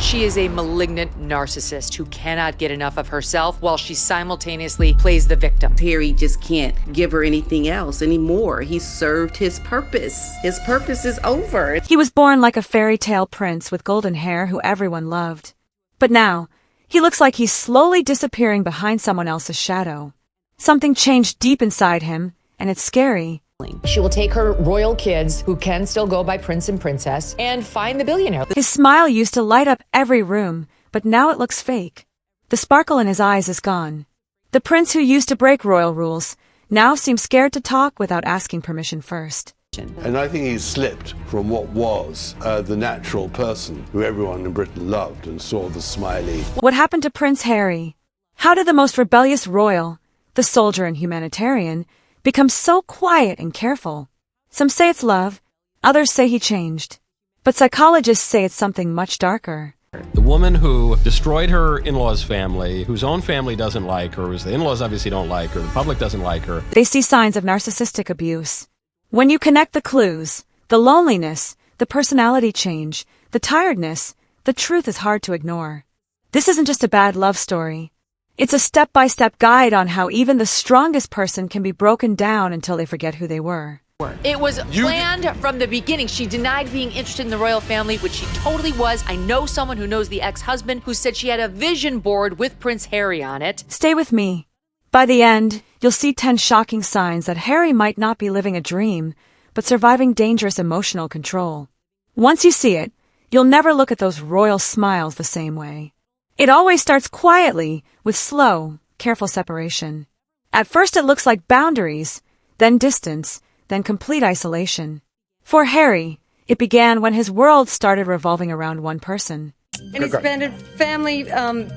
that she is a malignant narcissist who cannot get enough of herself while she simultaneously plays the victim. Harry just can't give her anything else anymore. He served his purpose. His purpose is over. He was born like a fairy tale prince with golden hair who everyone loved. But now, he looks like he's slowly disappearing behind someone else's shadow. Something changed deep inside him, and it's scary. She will take her royal kids, who can still go by prince and princess, and find the billionaire. His smile used to light up every room, but now it looks fake. The sparkle in his eyes is gone. The prince who used to break royal rules now seems scared to talk without asking permission first. And I think he's slipped from what was the natural person who everyone in Britain loved and saw the smiley. What happened to Prince Harry? How did the most rebellious royal, the soldier and humanitarian, become so quiet and careful? Some say it's love, others say he changed. But psychologists say it's something much darker. The woman who destroyed her in-laws' family, whose own family doesn't like her, whose the in-laws obviously don't like her, the public doesn't like her. They see signs of narcissistic abuse. When you connect the clues, the loneliness, the personality change, the tiredness, the truth is hard to ignore. This isn't just a bad love story. It's a step-by-step guide on how even the strongest person can be broken down until they forget who they were. It was planned from the beginning. She denied being interested in the royal family, which she totally was. I know someone who knows the ex-husband who said she had a vision board with Prince Harry on it. Stay with me. By the end, you'll see 10 shocking signs that Harry might not be living a dream, but surviving dangerous emotional control. Once you see it, you'll never look at those royal smiles the same way. It always starts quietly, with slow, careful separation. At first it looks like boundaries, then distance, then complete isolation. For Harry, it began when his world started revolving around one person. And he's abandoned family,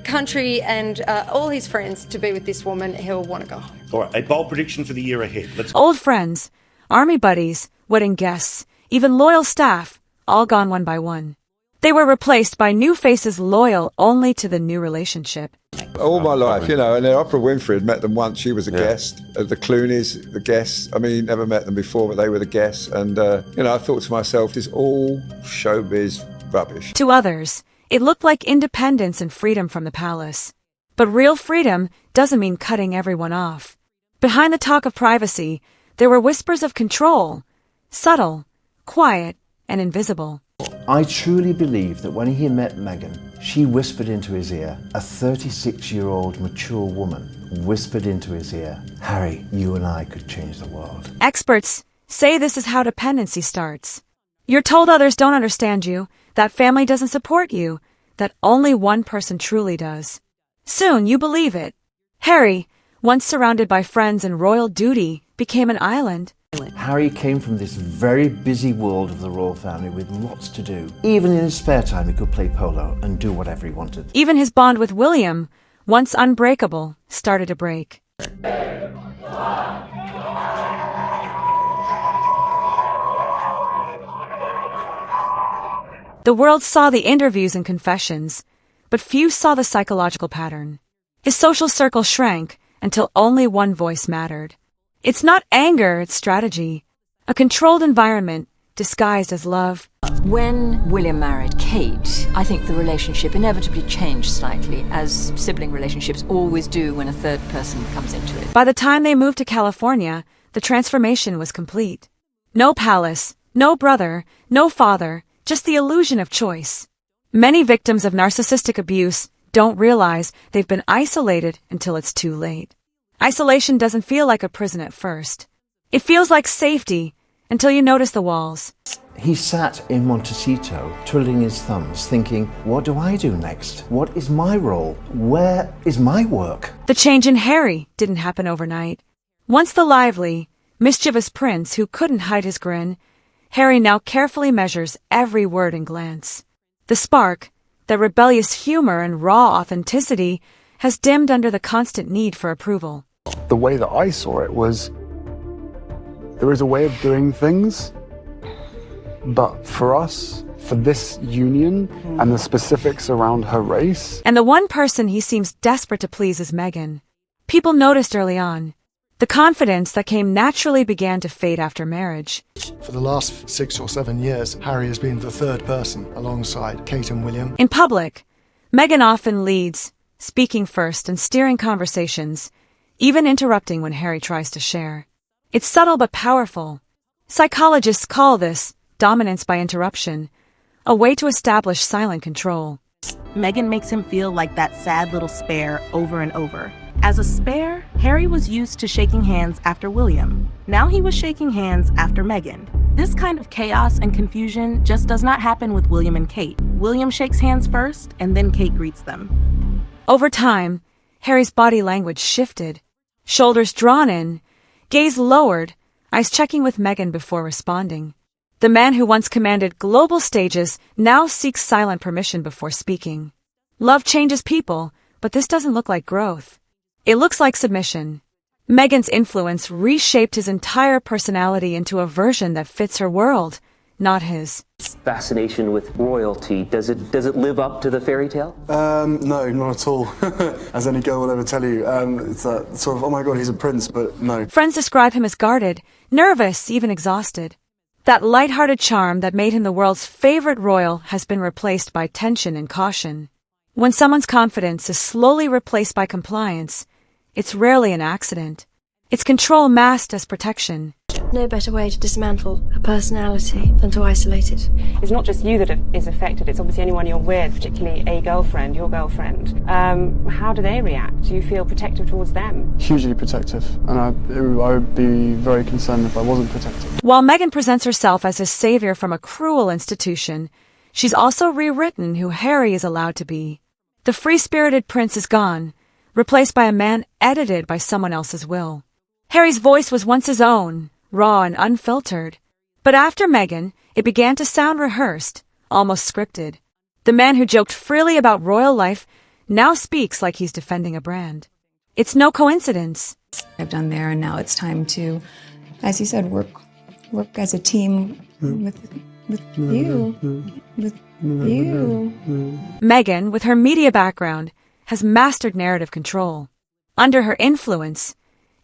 country, and all his friends to be with this woman. He'll want to go home. All right, a bold prediction for the year ahead. Old friends, army buddies, wedding guests, even loyal staff, all gone one by one. They were replaced by new faces loyal only to the new relationship. All my life, and then Oprah Winfrey had met them once. She was a guest. The Clooneys, the guests. I mean, never met them before, but they were the guests. And, I thought to myself, this all showbiz rubbish. To others, it looked like independence and freedom from the palace. But real freedom doesn't mean cutting everyone off. Behind the talk of privacy, there were whispers of control, subtle, quiet, and invisible. I truly believe that when he met Meghan, she whispered into his ear, a 36-year-old mature woman whispered into his ear, Harry, you and I could change the world. Experts say this is how dependency starts. You're told others don't understand you, that family doesn't support you, that only one person truly does. Soon you believe it. Harry, once surrounded by friends and royal duty, became an island. Harry came from this very busy world of the royal family with lots to do. Even in his spare time, he could play polo and do whatever he wanted. Even his bond with William, once unbreakable, started to break. The world saw the interviews and confessions, but few saw the psychological pattern. His social circle shrank until only one voice mattered. It's not anger, it's strategy. A controlled environment disguised as love. When William married Kate, I think the relationship inevitably changed slightly, as sibling relationships always do when a third person comes into it. By the time they moved to California, the transformation was complete. No palace, no brother, no father, just the illusion of choice. Many victims of narcissistic abuse don't realize they've been isolated until it's too late. Isolation doesn't feel like a prison at first. It feels like safety until you notice the walls. He sat in Montecito, twiddling his thumbs, thinking, what do I do next? What is my role? Where is my work? The change in Harry didn't happen overnight. Once the lively, mischievous prince who couldn't hide his grin, Harry now carefully measures every word and glance. The spark, the rebellious humor and raw authenticity, has dimmed under the constant need for approval. The way that I saw it was, there is a way of doing things, but for us, for this union and the specifics around her race. And the one person he seems desperate to please is Meghan. People noticed early on. The confidence that came naturally began to fade after marriage. For the last 6 or 7 years, Harry has been the third person alongside Kate and William. In public, Meghan often leads, speaking first and steering conversations, even interrupting when Harry tries to share. It's subtle but powerful. Psychologists call this dominance by interruption, a way to establish silent control. Meghan makes him feel like that sad little spare over and over. As a spare, Harry was used to shaking hands after William. Now he was shaking hands after Meghan. This kind of chaos and confusion just does not happen with William and Kate. William shakes hands first, and then Kate greets them. Over time, Harry's body language shifted. Shoulders drawn in, gaze lowered, eyes checking with Meghan before responding. The man who once commanded global stages now seeks silent permission before speaking. Love changes people, but this doesn't look like growth. It looks like submission. Meghan's influence reshaped his entire personality into a version that fits her world, not his. Fascination with royalty, does it live up to the fairy tale? No, not at all. As any girl will ever tell you. It's that sort of, oh my god, he's a prince, but no. Friends describe him as guarded, nervous, even exhausted. That light-hearted charm that made him the world's favorite royal has been replaced by tension and caution. When someone's confidence is slowly replaced by compliance, it's rarely an accident. It's control masked as protection. No better way to dismantle a personality than to isolate it. It's not just you that is affected, it's obviously anyone you're with, particularly a girlfriend, your girlfriend. How do they react? Do you feel protective towards them? Hugely protective, and I would be very concerned if I wasn't protective. While Meghan presents herself as a savior from a cruel institution, she's also rewritten who Harry is allowed to be. The free-spirited prince is gone, replaced by a man edited by someone else's will. Harry's voice was once his own, raw and unfiltered. But after Meghan, it began to sound rehearsed, almost scripted. The man who joked freely about royal life now speaks like he's defending a brand. It's no coincidence. I've done there, and now it's time to, as you said, work as a team with you. With you. Meghan, with her media background, has mastered narrative control. Under her influence,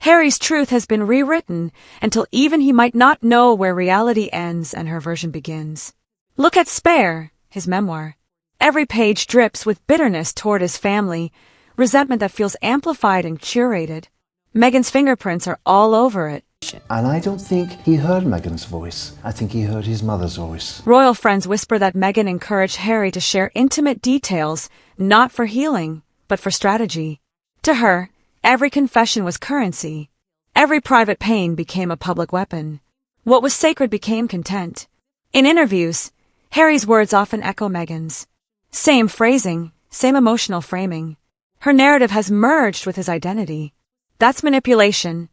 Harry's truth has been rewritten until even he might not know where reality ends and her version begins. Look at Spare, his memoir. Every page drips with bitterness toward his family, resentment that feels amplified and curated. Meghan's fingerprints are all over it. And I don't think he heard Meghan's voice. I think he heard his mother's voice. Royal friends whisper that Meghan encouraged Harry to share intimate details, not for healing, but for strategy. To her, every confession was currency. Every private pain became a public weapon. What was sacred became content. In interviews, Harry's words often echo Meghan's. Same phrasing, same emotional framing. Her narrative has merged with his identity. That's manipulation.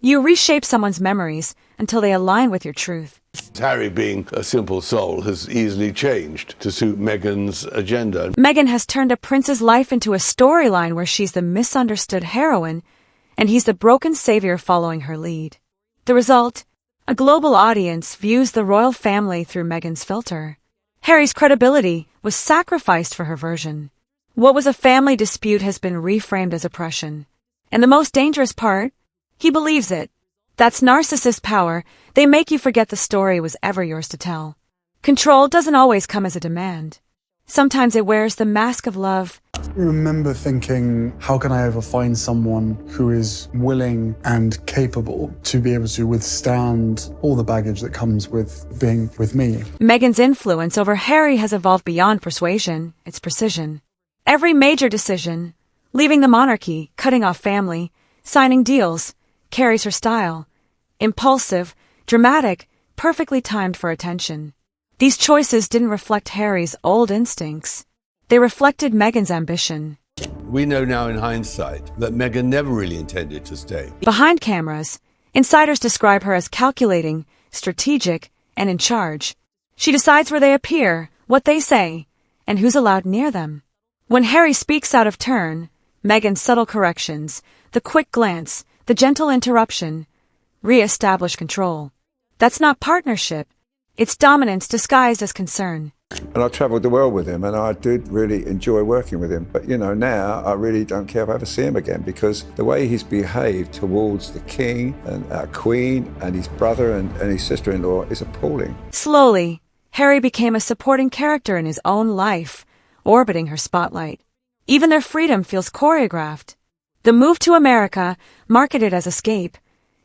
You reshape someone's memories until they align with your truth. Harry, being a simple soul, has easily changed to suit Meghan's agenda. Meghan has turned a prince's life into a storyline where she's the misunderstood heroine, and he's the broken savior following her lead. The result? A global audience views the royal family through Meghan's filter. Harry's credibility was sacrificed for her version. What was a family dispute has been reframed as oppression. And the most dangerous part? He believes it. That's narcissist power. They make you forget the story was ever yours to tell. Control doesn't always come as a demand. Sometimes it wears the mask of love. I remember thinking, how can I ever find someone who is willing and capable to be able to withstand all the baggage that comes with being with me? Meghan's influence over Harry has evolved beyond persuasion, it's precision. Every major decision, leaving the monarchy, cutting off family, signing deals, carries her style. Impulsive, dramatic, perfectly timed for attention. These choices didn't reflect Harry's old instincts. They reflected Meghan's ambition. We know now in hindsight that Meghan never really intended to stay. Behind cameras, insiders describe her as calculating, strategic, and in charge. She decides where they appear, what they say, and who's allowed near them. When Harry speaks out of turn, Meghan's subtle corrections, the quick glance, the gentle interruption, re-establish control. That's not partnership. It's dominance disguised as concern. And I travelled the world with him, and I did really enjoy working with him. But, you know, now I really don't care if I ever see him again, because the way he's behaved towards the king and our queen and his brother and his sister-in-law is appalling. Slowly, Harry became a supporting character in his own life, orbiting her spotlight. Even their freedom feels choreographed. The move to America, marketed as escape,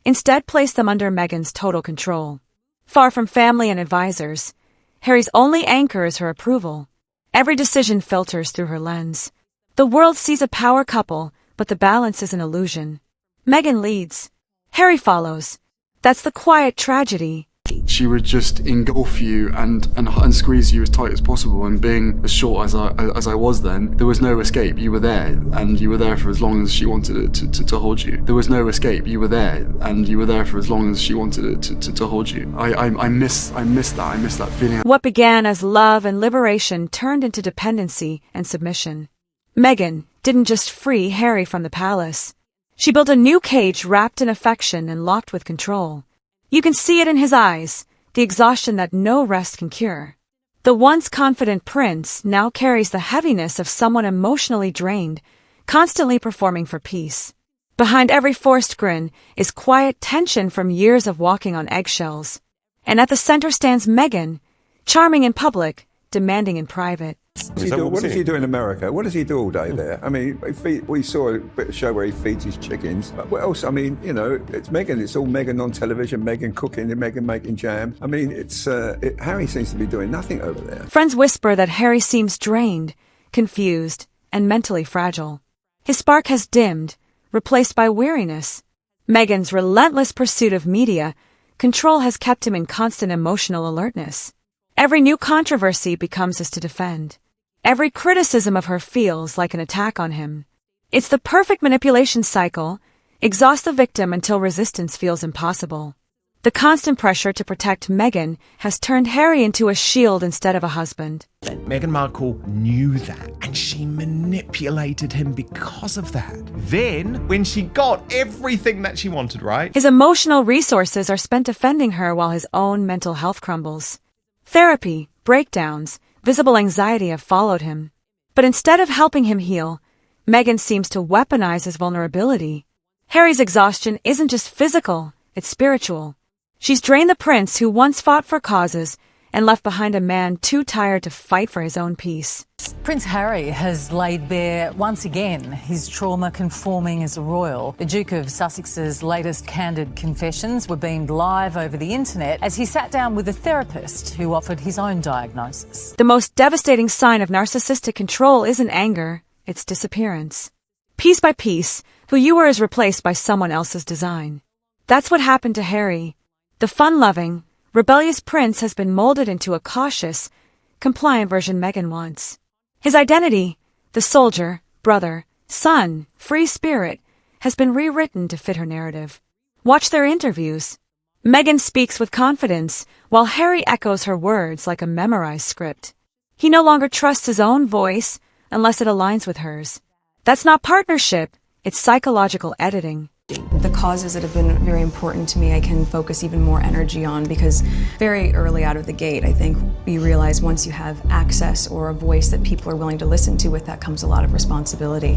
instead placed them under Meghan's total control. Far from family and advisors, Harry's only anchor is her approval. Every decision filters through her lens. The world sees a power couple, but the balance is an illusion. Meghan leads. Harry follows. That's the quiet tragedy. She would just engulf you and squeeze you as tight as possible. And being as short as I was then, there was no escape. You were there, and you were there for as long as she wanted to hold you. There was no escape. You were there, and you were there for as long as she wanted to hold you. I miss that. I miss that feeling. What began as love and liberation turned into dependency and submission. Meghan didn't just free Harry from the palace. She built a new cage wrapped in affection and locked with control. You can see it in his eyes, the exhaustion that no rest can cure. The once confident prince now carries the heaviness of someone emotionally drained, constantly performing for peace. Behind every forced grin is quiet tension from years of walking on eggshells. And at the center stands Meghan, charming in public, demanding in private. What does he do in America? What does he do all day there? I mean, we saw a bit of show where he feeds his chickens. But what else? I mean, you know, it's Meghan. It's all Meghan on television, Meghan cooking, and Meghan making jam. I mean, Harry seems to be doing nothing over there. Friends whisper that Harry seems drained, confused, and mentally fragile. His spark has dimmed, replaced by weariness. Meghan's relentless pursuit of media control has kept him in constant emotional alertness. Every new controversy becomes his to defend. Every criticism of her feels like an attack on him. It's the perfect manipulation cycle. Exhaust the victim until resistance feels impossible. The constant pressure to protect Meghan has turned Harry into a shield instead of a husband. Meghan Markle knew that, and she manipulated him because of that. Then, when she got everything that she wanted, right? His emotional resources are spent defending her while his own mental health crumbles. Therapy, breakdowns, visible anxiety have followed him. But instead of helping him heal, Meghan seems to weaponize his vulnerability. Harry's exhaustion isn't just physical, it's spiritual. She's drained the prince who once fought for causes and left behind a man too tired to fight for his own peace. Prince Harry has laid bare once again his trauma conforming as a royal. The Duke of Sussex's latest candid confessions were beamed live over the internet as he sat down with a therapist who offered his own diagnosis. The most devastating sign of narcissistic control isn't anger, it's disappearance. Piece by piece, who you were is replaced by someone else's design. That's what happened to Harry. The fun-loving, rebellious prince has been molded into a cautious, compliant version Meghan wants. His identity, the soldier, brother, son, free spirit, has been rewritten to fit her narrative. Watch their interviews. Meghan speaks with confidence, while Harry echoes her words like a memorized script. He no longer trusts his own voice unless it aligns with hers. That's not partnership, it's psychological editing. The causes that have been very important to me, I can focus even more energy on, because very early out of the gate, I think you realize once you have access or a voice that people are willing to listen to, with that comes a lot of responsibility,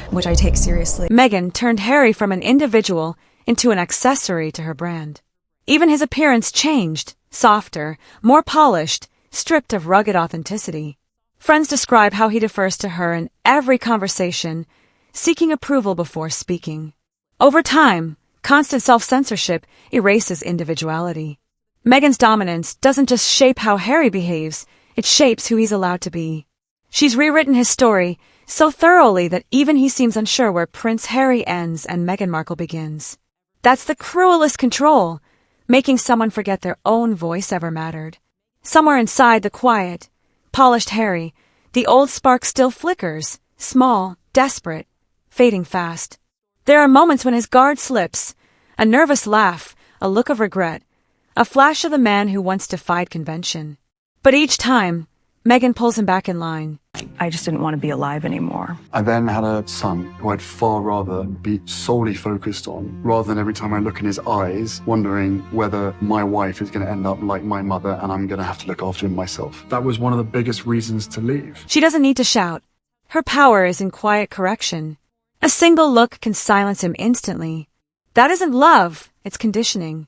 which I take seriously. Meghan turned Harry from an individual into an accessory to her brand. Even his appearance changed, softer, more polished, stripped of rugged authenticity. Friends describe how he defers to her in every conversation, seeking approval before speaking. Over time, constant self-censorship erases individuality. Meghan's dominance doesn't just shape how Harry behaves, it shapes who he's allowed to be. She's rewritten his story so thoroughly that even he seems unsure where Prince Harry ends and Meghan Markle begins. That's the cruelest control, making someone forget their own voice ever mattered. Somewhere inside the quiet, polished Harry, the old spark still flickers, small, desperate, fading fast. There are moments when his guard slips, a nervous laugh, a look of regret, a flash of the man who once defied convention. But each time, Meghan pulls him back in line. I just didn't want to be alive anymore. I then had a son who I'd far rather be solely focused on, rather than every time I look in his eyes, wondering whether my wife is going to end up like my mother and I'm going to have to look after him myself. That was one of the biggest reasons to leave. She doesn't need to shout. Her power is in quiet correction. A single look can silence him instantly. That isn't love, it's conditioning.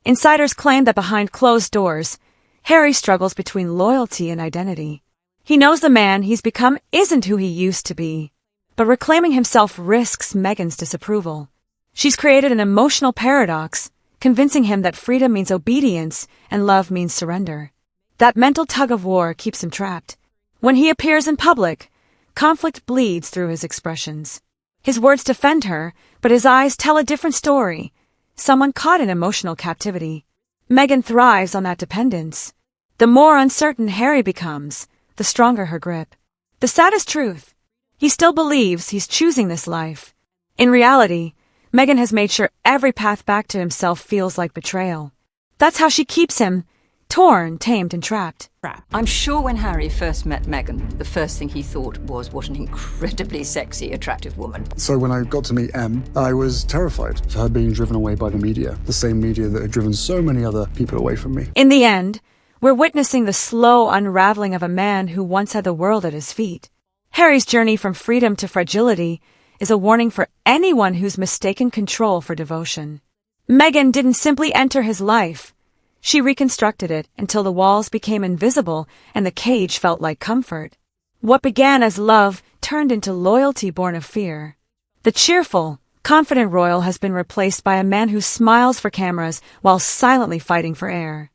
Insiders claim that behind closed doors, Harry struggles between loyalty and identity. He knows the man he's become isn't who he used to be, but reclaiming himself risks Meghan's disapproval. She's created an emotional paradox, convincing him that freedom means obedience and love means surrender. That mental tug-of-war keeps him trapped. When he appears in public, conflict bleeds through his expressions. His words defend her, but his eyes tell a different story. Someone caught in emotional captivity. Meghan thrives on that dependence. The more uncertain Harry becomes, the stronger her grip. The saddest truth, he still believes he's choosing this life. In reality, Meghan has made sure every path back to himself feels like betrayal. That's how she keeps him, torn, tamed, and trapped. I'm sure when Harry first met Meghan, the first thing he thought was what an incredibly sexy, attractive woman. So when I got to meet Em, I was terrified of her being driven away by the media, the same media that had driven so many other people away from me. In the end, we're witnessing the slow unraveling of a man who once had the world at his feet. Harry's journey from freedom to fragility is a warning for anyone who's mistaken control for devotion. Meghan didn't simply enter his life. She reconstructed it until the walls became invisible and the cage felt like comfort. What began as love turned into loyalty born of fear. The cheerful, confident royal has been replaced by a man who smiles for cameras while silently fighting for air.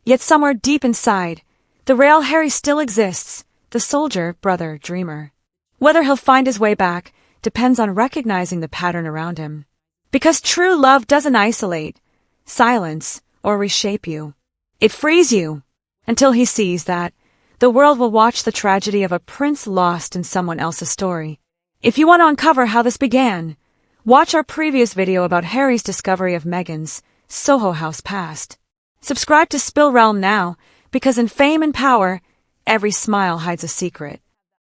Yet somewhere deep inside, the real Harry still exists, the soldier, brother, dreamer. Whether he'll find his way back depends on recognizing the pattern around him. Because true love doesn't isolate, silence, or reshape you. It frees you. Until he sees that, the world will watch the tragedy of a prince lost in someone else's story. If you want to uncover how this began, watch our previous video about Harry's discovery of Meghan's Soho House past. Subscribe to Spill Realm now, because in fame and power, every smile hides a secret.